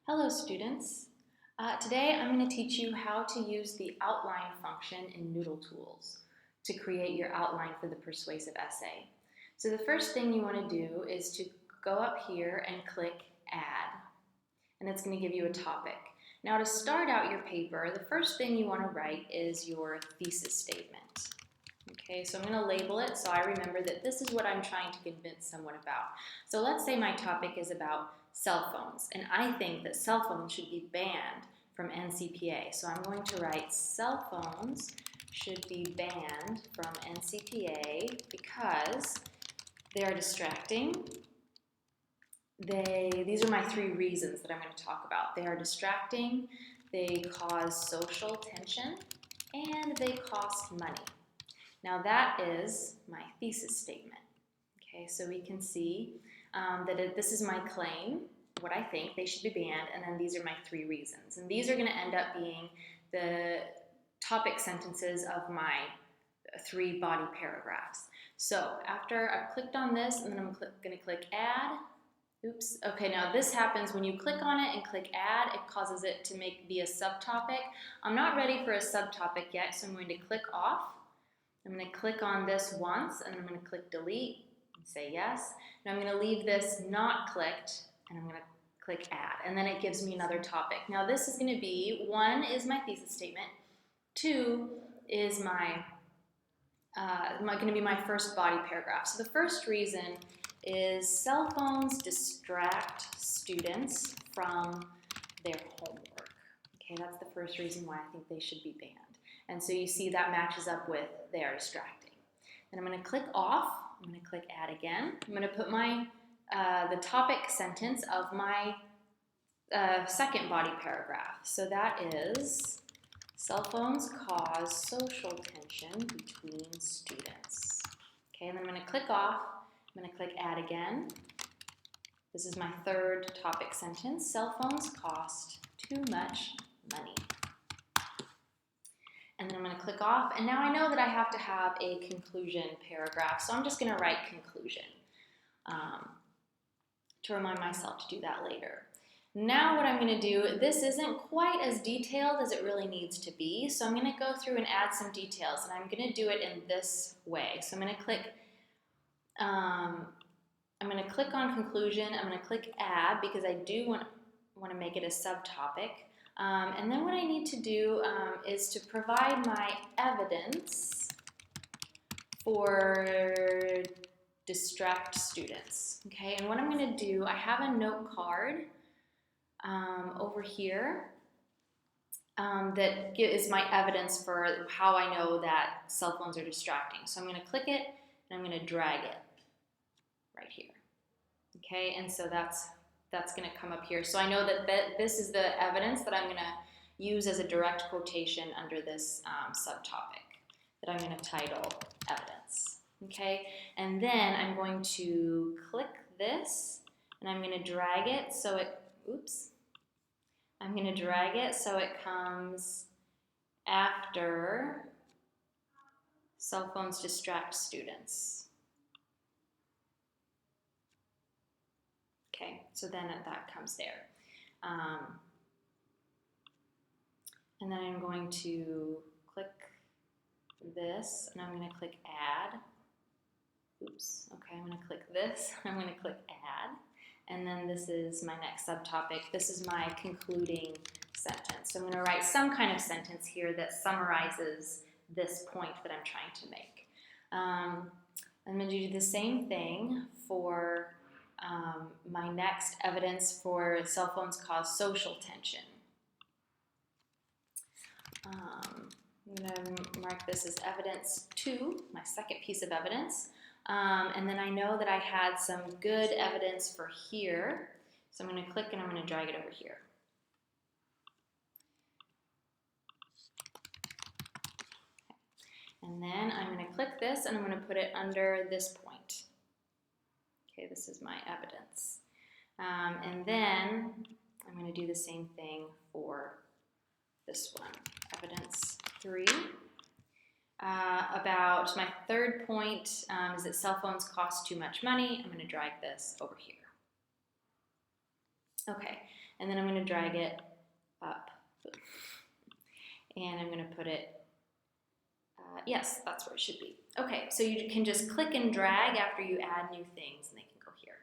Hello students. Today I'm going to teach you how to use the outline function in Noodletools to create your outline for the persuasive essay. So the first thing you want to do is to go up here and click Add, and it's going to give you a topic. Now to start out your paper, the first thing you want to write is your thesis statement. Okay, so I'm going to label it so I remember that this is what I'm trying to convince someone about. So let's say my topic is about cell phones, and I think that cell phones should be banned from NCPA. So I'm going to write cell phones should be banned from NCPA because they are distracting. These are my three reasons that I'm going to talk about. They are distracting, they cause social tension, and they cost money. Now that is my thesis statement. Okay, so we can see that this is my claim, what I think they should be banned, and then these are my three reasons. And these are going to end up being the topic sentences of my three body paragraphs. So after I've clicked on this, and then I'm going to click Add. Oops. Okay, now this happens when you click on it and click Add, it causes it to be a subtopic. I'm not ready for a subtopic yet, so I'm going to click off. I'm going to click on this once, and I'm going to click Delete and say yes. Now I'm going to leave this not clicked, and I'm going to click Add, and then it gives me another topic. Now this is going to be, one is my thesis statement, two is going to be my first body paragraph. So the first reason is cell phones distract students from their homework. Okay, that's the first reason why I think they should be banned. And so you see that matches up with they are distracting. Then I'm going to click off. I'm going to click Add again. I'm going to put my the topic sentence of my second body paragraph. So that is, cell phones cause social tension between students. Okay, and then I'm going to click off. I'm going to click Add again. This is my third topic sentence. Cell phones cost too much money. And then I'm going to click off, and now I know that I have to have a conclusion paragraph, so I'm just going to write conclusion to remind myself to do that later. Now what I'm going to do, this isn't quite as detailed as it really needs to be, so I'm going to go through and add some details, and I'm going to do it in this way. So I'm going to click on conclusion. I'm going to click Add because I do want to make it a subtopic. And then what I need to do is to provide my evidence for distract students. Okay, and what I'm going to do, I have a note card over here that is my evidence for how I know that cell phones are distracting. So I'm going to click it and I'm going to drag it right here. Okay, and so that's going to come up here. So I know that this is the evidence that I'm going to use as a direct quotation under this subtopic that I'm going to title evidence. Okay, and then I'm going to click this and I'm going to drag it so it, I'm going to drag it so it comes after cell phones distract students. Okay, so then that comes there. And then I'm going to click this, and I'm going to click Add. Okay, I'm going to click this, I'm going to click Add. And then this is my next subtopic. This is my concluding sentence. So I'm going to write some kind of sentence here that summarizes this point that I'm trying to make. I'm going to do the same thing for my next evidence for cell phones cause social tension. I'm going to mark this as evidence 2, my second piece of evidence. And then I know that I had some good evidence for here. So I'm going to click and I'm going to drag it over here. And then I'm going to click this and I'm going to put it under this point. Okay, this is my evidence. And then I'm going to do the same thing for this one, evidence 3. About my third point is that cell phones cost too much money. I'm going to drag this over here. Okay, and then I'm going to drag it up. And I'm going to put it, yes, that's where it should be. Okay, so you can just click and drag after you add new things, and they can go here.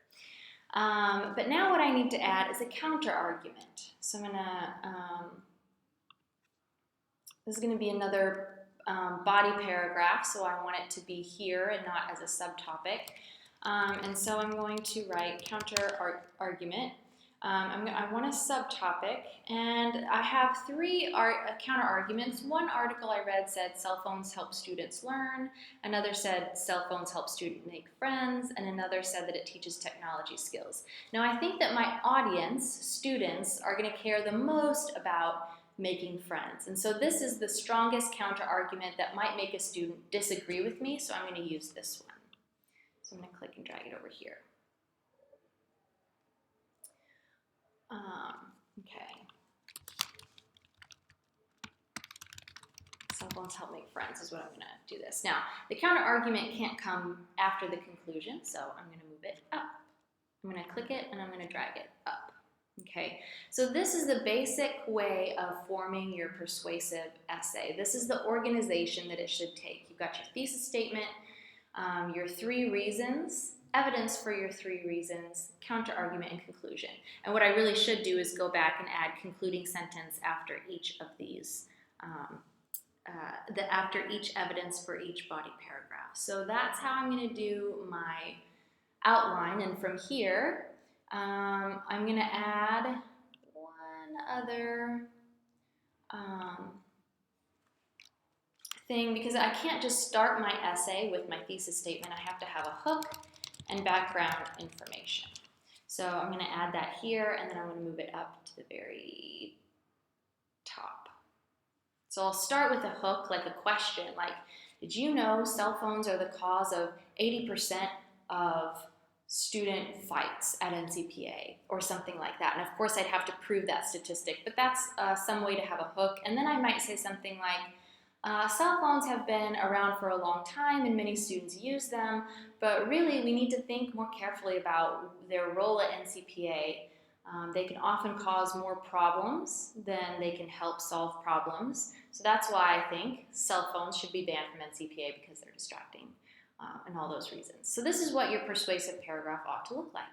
But now what I need to add is a counter argument. So I'm going to, this is going to be another body paragraph, so I want it to be here and not as a subtopic. And so I'm going to write counter argument. I want a subtopic, and I have three counter arguments. One article I read said cell phones help students learn, another said cell phones help students make friends, and another said that it teaches technology skills. Now I think that my audience, students, are going to care the most about making friends, and so this is the strongest counter argument that might make a student disagree with me, so I'm going to use this one. So I'm going to click and drag it over here. Okay. Cell phones help make friends is what I'm going to do this. Now, the counter argument can't come after the conclusion, so I'm going to move it up. I'm going to click it and I'm going to drag it up. Okay, so this is the basic way of forming your persuasive essay. This is the organization that it should take. You've got your thesis statement, your 3 reasons, evidence for your 3 reasons, counter-argument, and conclusion. And what I really should do is go back and add concluding sentence after each of these, after each evidence for each body paragraph. So that's how I'm going to do my outline. And from here, I'm going to add one other thing, because I can't just start my essay with my thesis statement. I have to have a hook and background information. So I'm going to add that here, and then I'm going to move it up to the very top. So I'll start with a hook, like a question, like, did you know cell phones are the cause of 80% of student fights at NCPA, or something like that? And of course I'd have to prove that statistic, but that's some way to have a hook. And then I might say something like, cell phones have been around for a long time and many students use them, but really we need to think more carefully about their role at NCPA. They can often cause more problems than they can help solve problems. So that's why I think cell phones should be banned from NCPA, because they're distracting, and all those reasons. So this is what your persuasive paragraph ought to look like.